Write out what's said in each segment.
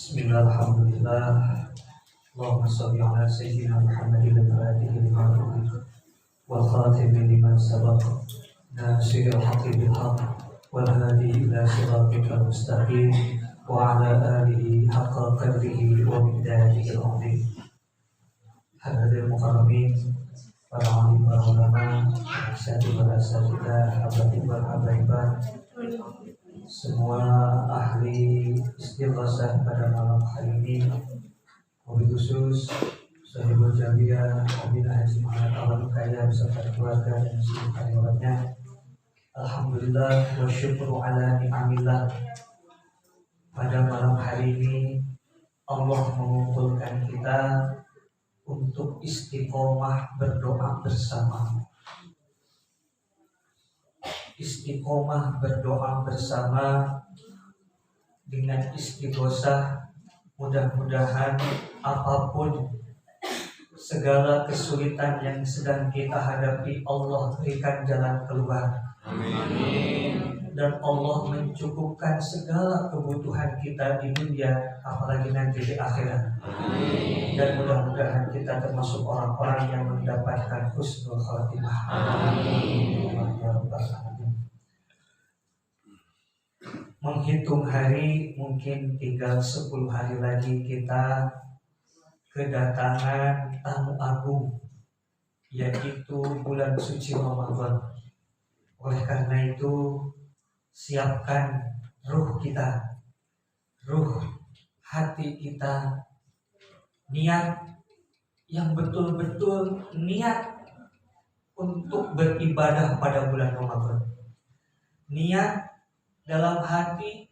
Bismillah, alhamdulillah. Allahumma sholli ala sayyidina Muhammadin wa alihi wa sahbihi wal khatimi liman sabaq nasiril haqqi bil haqq wal hadi ila siratikal mustaqim wa ala alihi haqqa qadrihi wa miqdarihi al-azim. Hadirin mukarramin, para alim, para ulama, asatidz wal asatidzah, habaib wal habaibat, semua ahli istighosah pada malam hari ini, wabil khusus Sahibul Jabiyah Wabilah Haji Muhammad Awal Kaya beserta keluarga dan seluruh karyawannya. Alhamdulillah wa syukru ala ni'amillah. Pada malam hari ini Allah mengumpulkan kita untuk istiqomah berdoa bersama. Istiqomah berdoa bersama dengan istighosah. Mudah-mudahan apapun segala kesulitan yang sedang kita hadapi, Allah berikan jalan keluar. Amin. Dan Allah mencukupkan segala kebutuhan kita di dunia, apalagi nanti di akhirat. Amin. Dan mudah-mudahan kita termasuk orang-orang yang mendapatkan husnul khatimah. Amin. Menghitung hari, mungkin tinggal 10 hari lagi kita kedatangan tamu agung, yaitu bulan suci Ramadan. Oleh karena itu, siapkan ruh kita, ruh hati kita, niat yang betul-betul niat untuk beribadah pada bulan Ramadan. Niat dalam hati,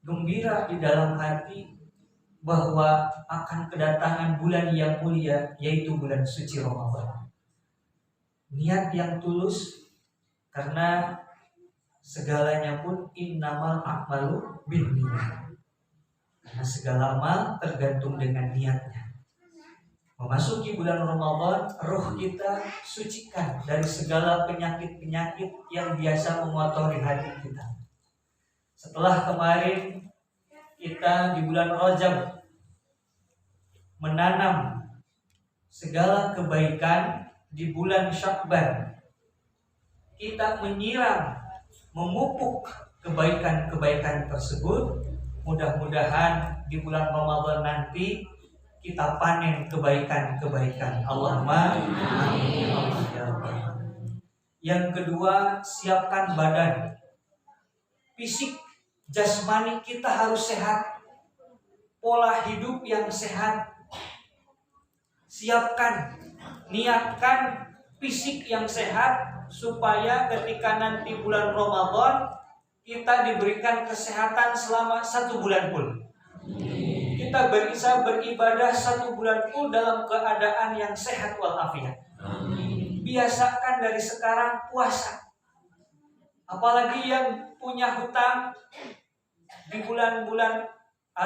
gembira di dalam hati bahwa akan kedatangan bulan yang mulia, yaitu bulan suci Ramadan. Niat yang tulus, karena segalanya pun innamal a'malu binniyat. Karena segala amal tergantung dengan niatnya. Memasuki bulan Ramadan, roh kita sucikan dari segala penyakit-penyakit yang biasa mengotori hati kita. Setelah kemarin kita di bulan Rajab menanam segala kebaikan, di bulan Sya'ban kita menyiram, memupuk kebaikan-kebaikan tersebut. Mudah-mudahan di bulan Ramadan nanti kita panen kebaikan-kebaikan. Allahumma amin. Yang kedua, siapkan badan. Fisik, jasmani kita harus sehat. Pola hidup yang sehat. Siapkan, niatkan fisik yang sehat, supaya ketika nanti bulan Ramadan kita diberikan kesehatan selama 1 bulan full. Kita bisa beribadah 1 bulan full dalam keadaan yang sehat walafiat. Biasakan dari sekarang puasa. Apalagi yang punya hutang di bulan-bulan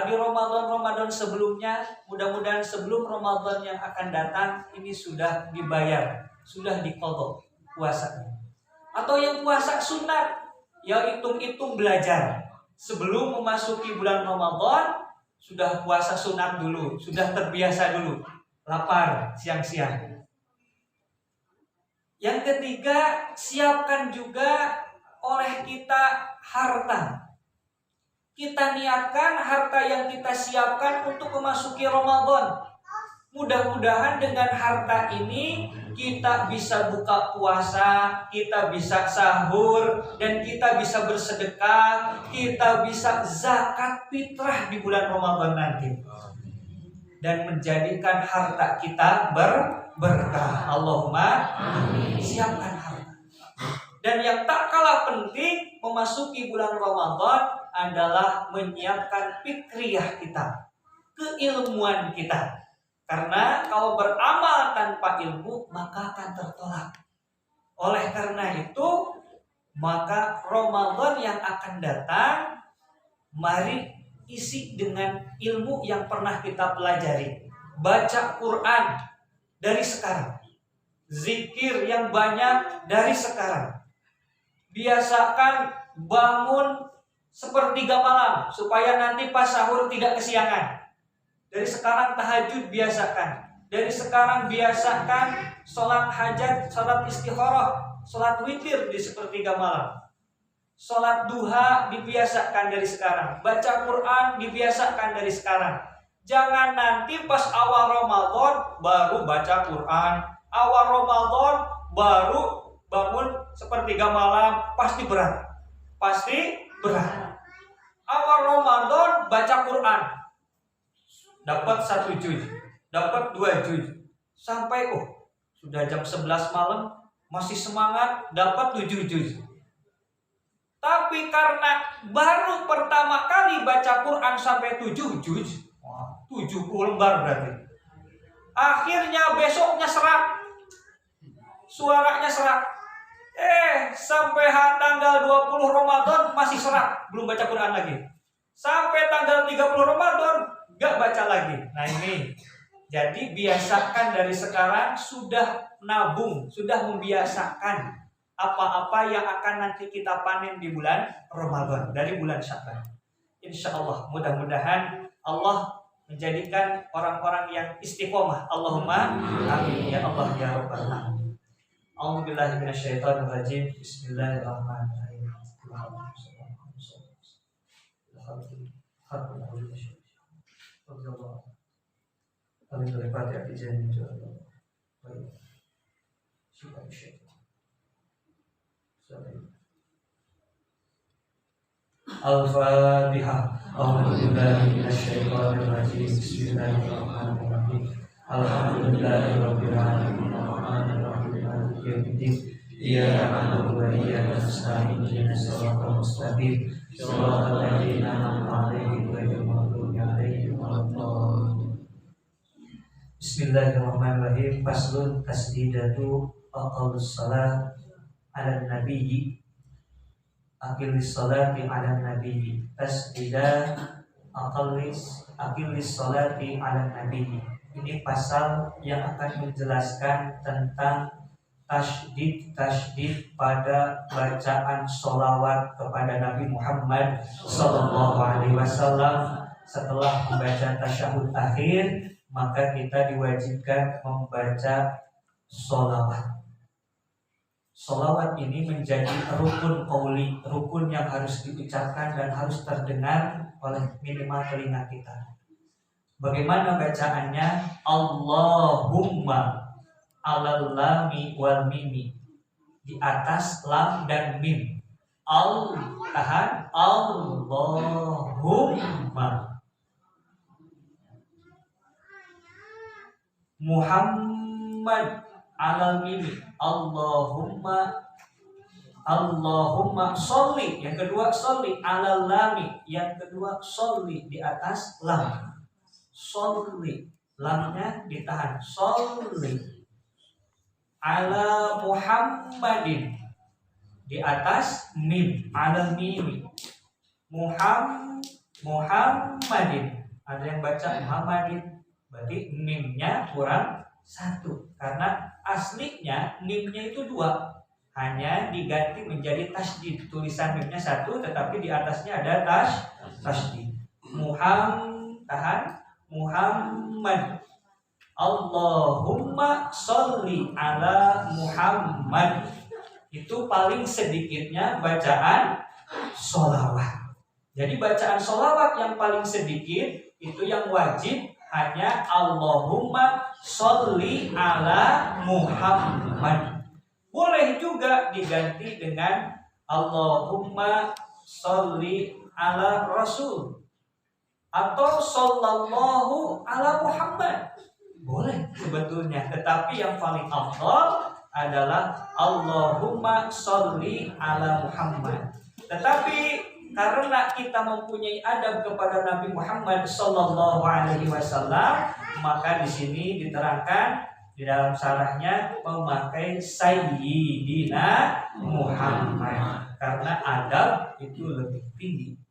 di Ramadan sebelumnya, mudah-mudahan sebelum Ramadan yang akan datang ini sudah dibayar, sudah diqadha puasanya. Atau yang puasa sunat, ya hitung-hitung belajar. Sebelum memasuki bulan Ramadan sudah puasa sunat dulu, sudah terbiasa dulu, lapar siang-siang. Yang ketiga, siapkan juga oleh kita harta. Kita niatkan harta yang kita siapkan untuk memasuki Ramadan. Mudah-mudahan dengan harta ini kita bisa buka puasa, kita bisa sahur, dan kita bisa bersedekah, kita bisa zakat fitrah di bulan Ramadan nanti. Dan menjadikan harta kita berkah. Allahumma amin. Siapkan harta. Dan yang tak kalah penting memasuki bulan Ramadan adalah menyiapkan fikriyah kita, keilmuan kita. Karena kalau beramal tanpa ilmu maka akan tertolak. Oleh karena itu, maka Ramadan yang akan datang, mari isi dengan ilmu yang pernah kita pelajari. Baca Quran dari sekarang, zikir yang banyak dari sekarang. Biasakan bangun sepertiga malam supaya nanti pas sahur tidak kesiangan. Dari sekarang tahajud biasakan. Dari sekarang biasakan sholat hajat, sholat istikharah, sholat witir di sepertiga malam. Sholat duha dibiasakan dari sekarang. Baca Quran dibiasakan dari sekarang. Jangan nanti pas awal Ramadan baru baca Quran. Awal Ramadan baru bangun sepertiga malam. Pasti berat. Pasti berat. Awal Ramadan baca Quran. Dapat 1 juz. Dapat 2 juz. Sampai sudah jam 11 malam. Masih semangat. Dapat 7 juz. Tapi karena baru pertama kali baca Quran sampai 7 juz, 70 lembar berarti. Akhirnya besoknya serak. Suaranya serak. Sampai tanggal 20 Ramadan masih serak, belum baca Quran lagi. Sampai tanggal 30 Ramadan gak baca lagi. Nah ini. Jadi biasakan dari sekarang, sudah nabung, sudah membiasakan apa-apa yang akan nanti kita panen di bulan Ramadan, dari bulan Sya'ban. Insya Allah, mudah-mudahan Allah menjadikan orang-orang yang istiqomah. Allahumma amin ya Allah ya Rabbal alamin. A'udzubillahi minasyaitonir rajim. Bismillahirrahmanirrahim. Al-Fatihah. A'udzubillahi minasyaitonir rajim. Bismillahirrahmanirrahim. Alhamdulillahirabbil alamin. Arrahmanir rahim. Maliki yaumiddin. Iyyaka na'budu wa iyyaka nasta'in. Ihdinas siratal mustaqim. Shiratal ladzina an'amta 'alaihim ghairil maghdubi 'alaihim waladdallin. Bismillahirrahmanirrahim. Faslun tasdidatu aqalus salat 'alan nabiyyi. Aqilis salati 'alan nabiyyi. Tasdidah aqilis salati 'alan nabiyyi. Ini pasal yang akan menjelaskan tentang tasdid pada bacaan sholawat kepada Nabi Muhammad Sallallahu Alaihi Wasallam. Setelah membaca tasyahud akhir, maka kita diwajibkan membaca sholawat. Sholawat ini menjadi rukun qauli, rukun yang harus diucapkan dan harus terdengar oleh minimal telinga kita. Bagaimana bacaannya? Allahumma alal lami wal mimi. Di atas lam dan mim. Tahan. Allahumma. Muhammad alal mimi. Allahumma sholli. Yang kedua sholli alal lami. Yang kedua sholli di atas lam. Sholli, lamnya ditahan. Sholli ala Muhammadin, di atas mim. Ala mimi. Muhammadin. Ada yang baca Muhammadin, berarti mimnya kurang 1. Karena aslinya mimnya itu 2, hanya diganti menjadi tasdid. Tulisan mimnya 1, tetapi di atasnya ada tasdid. Muhammad. Allahumma sholli ala Muhammad. Itu paling sedikitnya bacaan sholawat. Jadi bacaan sholawat yang paling sedikit itu yang wajib hanya Allahumma sholli ala Muhammad. Boleh juga diganti dengan Allahumma sholli ala Rasul atau sallallahu ala Muhammad. Boleh sebetulnya, tetapi yang paling afdal adalah Allahumma sholli ala Muhammad. Tetapi karena kita mempunyai adab kepada Nabi Muhammad sallallahu alaihi wasallam, maka di sini diterangkan di dalam syarahnya memakai Sayyidina Muhammad, karena adab itu lebih tinggi.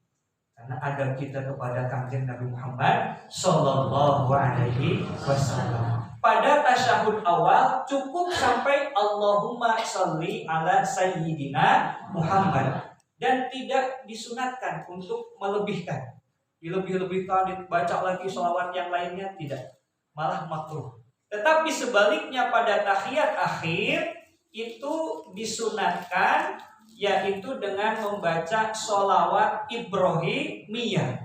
Karena adab kita kepada Kanjeng Nabi Muhammad sallallahu alaihi wasallam. Pada tasyahud awal cukup sampai Allahumma sholli ala Sayyidina Muhammad. dan tidak disunatkan untuk melebihkan. Dilebih-lebihkan, dibaca lagi sholawat yang lainnya, tidak. Malah makruh. Tetapi sebaliknya pada tahiyat akhir itu disunatkan, yaitu dengan membaca sholawat Ibrahimiyah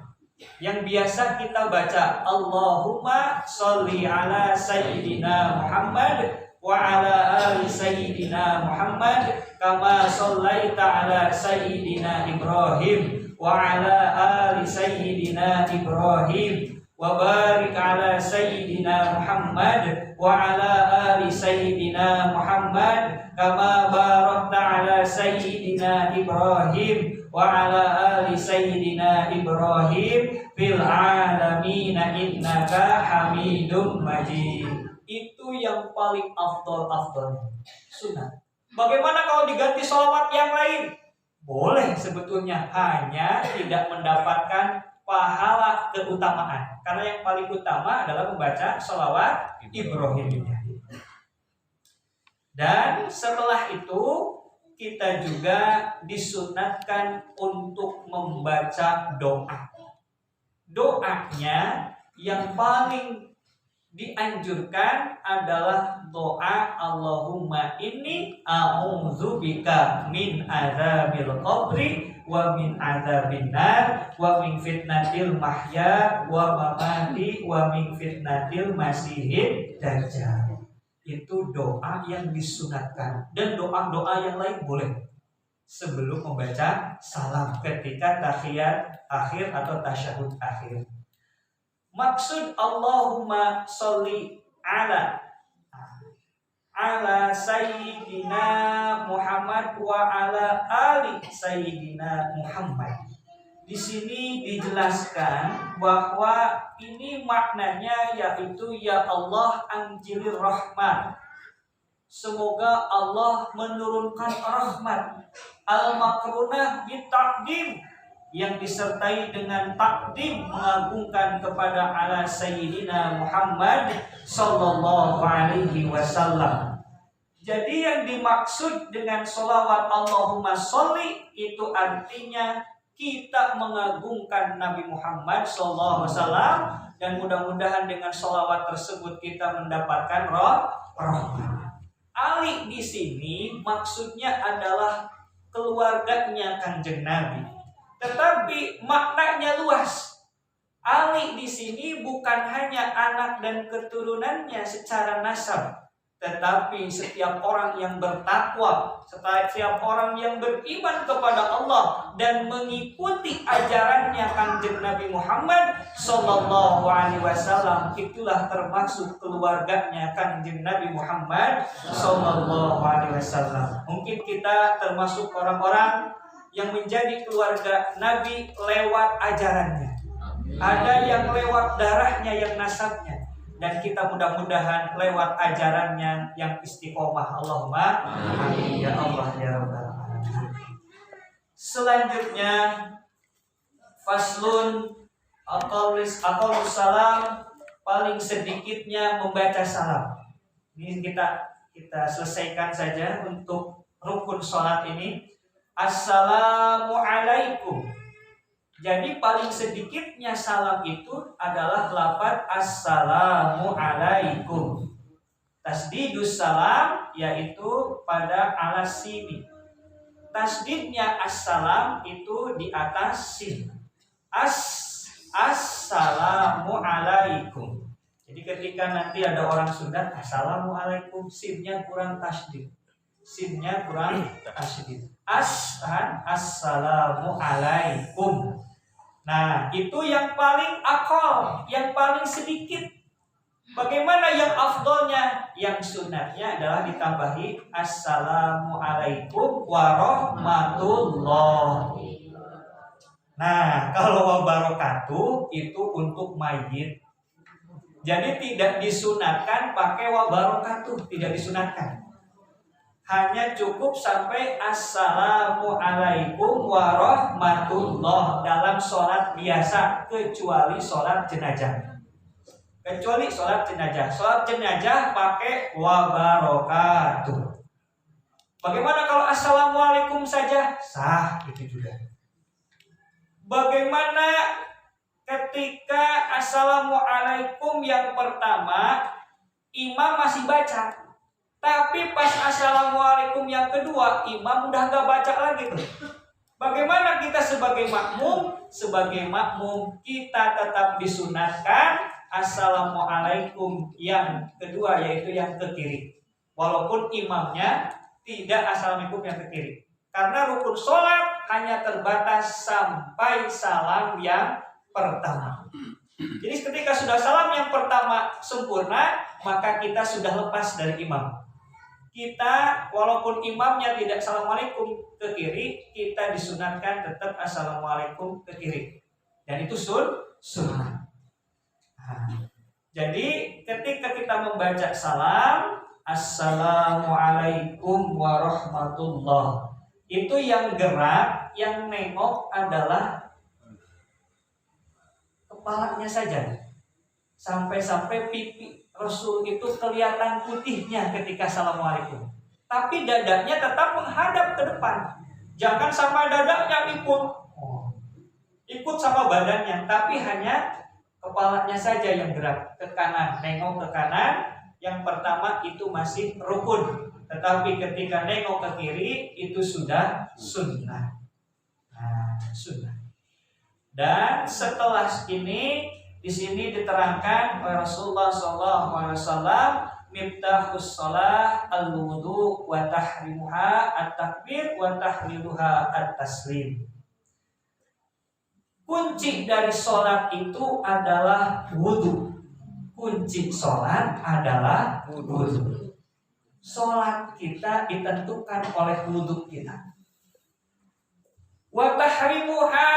yang biasa kita baca, Allahumma sholli ala sayyidina Muhammad wa ala ali sayyidina Muhammad kama shollaita ala sayyidina Ibrahim wa ala ali sayyidina Ibrahim wa barik ala sayyidina Muhammad wa ala ali sayyidina Muhammad kama barakta ala sayyidina Ibrahim wa ala ali sayyidina Ibrahim fil alamin innaka Hamidum Majid. Itu yang paling afdol sunnah. Bagaimana kalau diganti sholawat yang lain? Boleh sebetulnya, hanya tidak mendapatkan pahala keutamaan. Karena yang paling utama adalah membaca sholawat Ibrahimiyah. Dan setelah itu kita juga disunatkan untuk membaca doa. Doanya yang paling dianjurkan adalah doa Allahumma inni a'udzubika min adzabil qabri wa min adzabin nar wa min fitnatil mahya wa mamati wa min fitnatil masihid dajjal. Itu doa yang disunatkan, dan doa-doa yang lain boleh sebelum membaca salam ketika tahiyat akhir atau tasyahud akhir. Maksud Allahumma sholli ala sayyidina Muhammad wa ala ali sayyidina Muhammad. Di sini dijelaskan bahwa ini maknanya yaitu ya Allah anjilir rahmat. Semoga Allah menurunkan rahmat al-makrunah bitaqdim, yang disertai dengan takdim mengagungkan kepada ala sayyidina Muhammad sallallahu alaihi wasallam. Jadi yang dimaksud dengan sholawat Allahumma sholli itu artinya kita mengagungkan Nabi Muhammad sallallahu alaihi wasallam, dan mudah-mudahan dengan sholawat tersebut kita mendapatkan rahmat. Ali di sini maksudnya adalah keluarganya Kanjeng Nabi. Tetapi maknanya luas. Ali di sini bukan hanya anak dan keturunannya secara nasab, tetapi setiap orang yang bertakwa, setiap orang yang beriman kepada Allah dan mengikuti ajarannya Kanjeng Nabi Muhammad sallallahu alaihi wasallam, itulah termasuk keluarganya Kanjeng Nabi Muhammad sallallahu alaihi wasallam. Mungkin kita termasuk orang-orang yang menjadi keluarga Nabi lewat ajarannya. Ada yang lewat darahnya yang nasabnya, dan kita mudah-mudahan lewat ajarannya yang istiqomah. Allahumma amin ya Allah ya rabbal alamin. Selanjutnya faslun aqallus salam, paling sedikitnya membaca salam. Ini kita selesaikan saja untuk rukun salat ini. Assalamualaikum. Jadi paling sedikitnya salam itu adalah lafaz assalamualaikum. Tasdidus salam yaitu pada alas sini. Tasdidnya assalam itu di atas sin. Assalamualaikum. Jadi ketika nanti ada orang Sunda assalamualaikum, sinnya kurang tasdid. Sinnya kurang tasdid. Assalamualaikum. Nah, itu yang paling akal, yang paling sedikit. Bagaimana yang afdolnya? Yang sunatnya adalah ditambahi assalamualaikum warahmatullah. Nah, kalau wabarakatuh itu untuk mayit. Jadi tidak disunatkan pakai wabarakatuh, tidak disunatkan. Hanya cukup sampai assalamualaikum warahmatullah dalam sholat biasa, kecuali sholat jenazah. Sholat jenazah pakai wabarakatuh. Bagaimana kalau assalamualaikum saja? Sah, itu juga. Bagaimana ketika assalamualaikum yang pertama imam masih baca, tapi pas assalamualaikum yang kedua imam udah nggak baca lagi tuh. Bagaimana kita sebagai makmum? Sebagai makmum kita tetap disunatkan assalamualaikum yang kedua, yaitu yang ke kiri, walaupun imamnya tidak assalamualaikum yang ke kiri, karena rukun sholat hanya terbatas sampai salam yang pertama. Jadi ketika sudah salam yang pertama sempurna, maka kita sudah lepas dari imam. Kita walaupun imamnya tidak assalamualaikum ke kiri, kita disunatkan tetap assalamualaikum ke kiri, dan itu sunnah. Jadi ketika kita membaca salam assalamualaikum warahmatullah, itu yang gerak, yang nengok adalah kepalanya saja. Sampai-sampai pipi Rasul itu kelihatan putihnya ketika assalamualaikum, tapi dadanya tetap menghadap ke depan. Jangan sama dadanya ikut sama badannya, tapi hanya kepalanya saja yang gerak ke kanan, nengok ke kanan. Yang pertama itu masih rukun, tetapi ketika nengok ke kiri itu sudah sunnah. Sunnah. Dan setelah ini di sini diterangkan oleh Rasulullah SAW, miftahus shalah al-wudu wa tahrimuha at-takbir wa tahliluha at-taslim. Kunci dari sholat itu adalah wudu. Kunci sholat adalah wudu. Sholat kita ditentukan oleh wudu kita. Wa tahrimuha,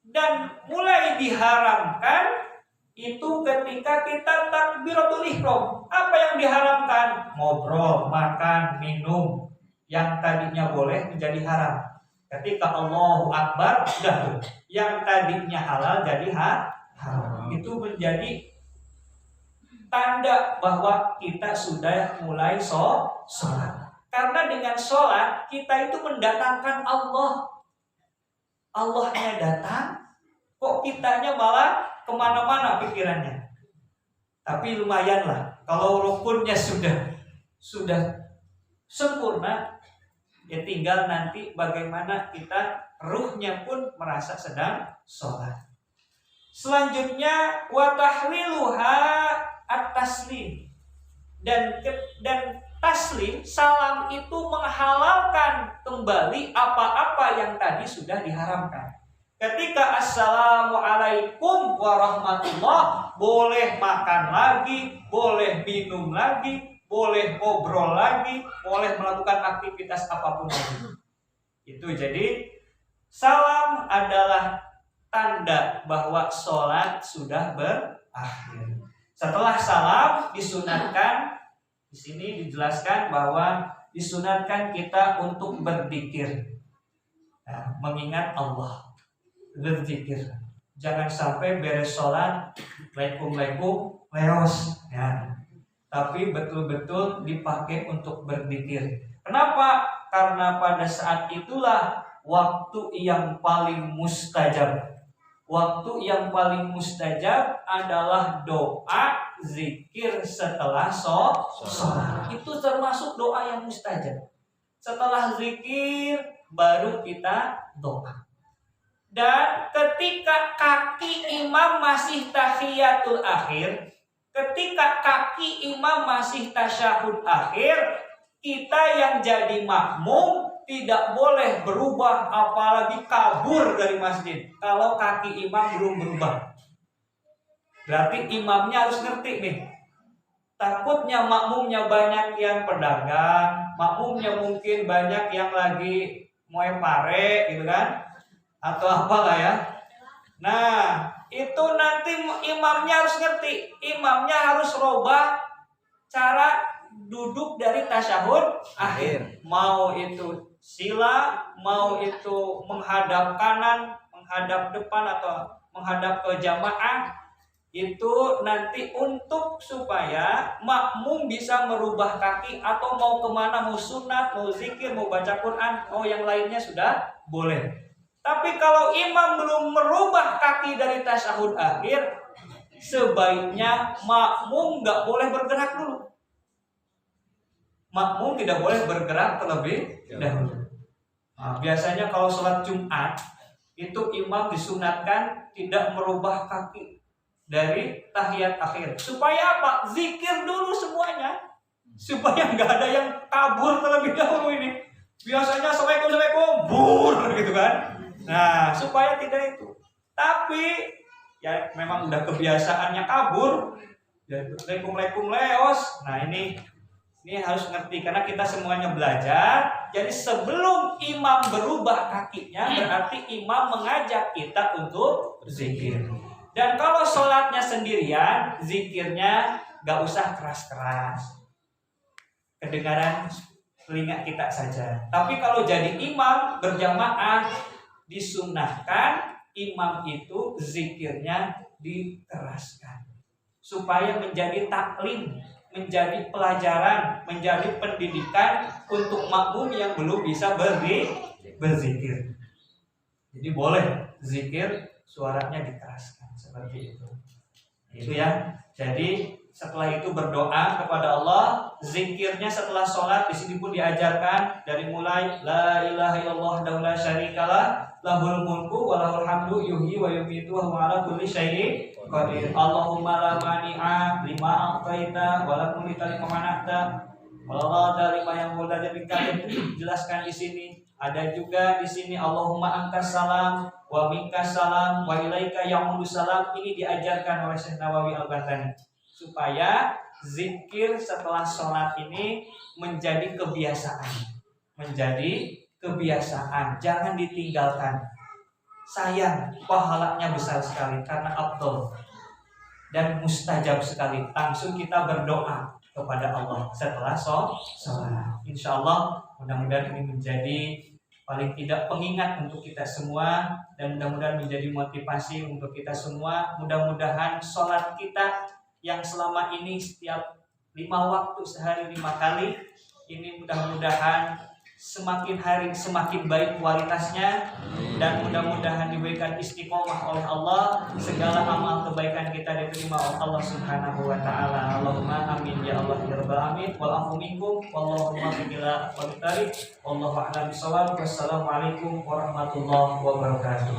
dan mulai diharamkan itu ketika kita takbiratul ihram. Apa yang diharamkan? Ngobrol, makan, minum. Yang tadinya boleh menjadi haram. Ketika Allahu Akbar, sudah tuh. Yang tadinya halal jadi haram. Itu menjadi tanda bahwa kita sudah mulai sholat. Karena dengan sholat kita itu mendatangkan Allah. Allahnya datang, kok kitanya malah kemana-mana pikirannya. Tapi lumayanlah, kalau rukunnya sudah sempurna, ya tinggal nanti bagaimana kita ruhnya pun merasa sedang sholat. Selanjutnya wa tahliluha at-taslim, dan taslim, salam itu menghalalkan kembali apa-apa yang tadi sudah diharamkan. Ketika assalamualaikum warahmatullah, boleh makan lagi, boleh minum lagi, boleh ngobrol lagi, boleh melakukan aktivitas apapun lagi. Itu jadi salam adalah tanda bahwa sholat sudah berakhir. Setelah salam disunatkan, di sini dijelaskan bahwa disunatkan kita untuk berzikir, mengingat Allah, berzikir. Jangan sampai beres sholat, Waalaikumsalam, leos, ya. Tapi betul-betul dipakai untuk berzikir. Kenapa? Karena pada saat itulah waktu yang paling mustajab. Waktu yang paling mustajab adalah doa zikir setelah sholat. Itu termasuk doa yang mustajab. Setelah zikir baru kita doa. Dan ketika kaki imam masih tahiyatul akhir, ketika kaki imam masih tasyahud akhir, kita yang jadi makmum tidak boleh berubah, apalagi kabur dari masjid kalau kaki imam belum berubah. Berarti imamnya harus ngerti nih. Takutnya makmumnya banyak yang pedagang, makmumnya mungkin banyak yang lagi mau pare gitu kan, atau apalah ya. Nah, itu nanti imamnya harus ngerti. Imamnya harus robah cara duduk dari tasyahud akhir. Mau itu sila, mau itu menghadap kanan, menghadap depan, atau menghadap ke jamaah. itu nanti untuk supaya makmum bisa merubah kaki atau mau kemana, mau sunat, mau zikir, mau baca Quran, mau yang lainnya sudah boleh. Tapi kalau imam belum merubah kaki dari tasyahud akhir, sebaiknya makmum nggak boleh bergerak dulu. Makmum tidak boleh bergerak terlebih dahulu. Nah, biasanya kalau sholat Jumat itu imam disunatkan tidak merubah kaki dari tahiyat akhir. Supaya apa? Zikir dulu semuanya. Supaya nggak ada yang kabur terlebih dahulu ini. Biasanya assalamualaikum bur gitu kan. Nah, supaya tidak itu. Tapi ya memang udah kebiasaannya kabur. Ya assalamualaikum leos. Nah, ini harus ngerti karena kita semuanya belajar. Jadi sebelum imam berubah kakinya berarti imam mengajak kita untuk zikir. Dan kalau sholatnya sendirian, zikirnya gak usah keras-keras, kedengaran telinga kita saja. Tapi kalau jadi imam berjamaah, disunnahkan imam itu zikirnya dikeraskan supaya menjadi taklim, menjadi pelajaran, menjadi pendidikan untuk makmum yang belum bisa berzikir. Jadi boleh zikir suaranya dikeraskan seperti itu. Itu ya. Jadi setelah itu berdoa kepada Allah, zikirnya setelah sholat di sini pun diajarkan dari mulai la ilaha illallah la syarikalah lahul mulku wa lahul hamdu yuhyi wa yumiitu wa huwa ala kulli syai'in qadir. Allahumma la mani'a lima a'taita wa la mulika lima mana'ta wa la radda lima yang mudah. Jelaskan di sini. Ada juga di sini Allahumma antas salam wa minkas salam wa ilaika ya'udus salam. Ini diajarkan oleh Syekh Nawawi Al-Bantani supaya zikir setelah sholat ini menjadi kebiasaan. Menjadi kebiasaan, jangan ditinggalkan. Sayang, pahalanya besar sekali karena afdal dan mustajab sekali. Langsung kita berdoa kepada Allah setelah sholat. Insya Allah mudah-mudahan ini menjadi paling tidak pengingat untuk kita semua dan mudah-mudahan menjadi motivasi untuk kita semua. Mudah-mudahan sholat kita yang selama ini setiap 5 waktu sehari 5 kali ini mudah-mudahan semakin hari semakin baik kualitasnya dan mudah-mudahan diberikan istiqomah oleh Allah, segala amal kebaikan kita diterima oleh Allah Subhanahu wa taala. Allahumma amin ya Allah ya rabbal alamin. Wal afu minkum wallahumma bila wa tarik wallahu a'lam bissawab. Wassalamualaikum warahmatullahi wabarakatuh.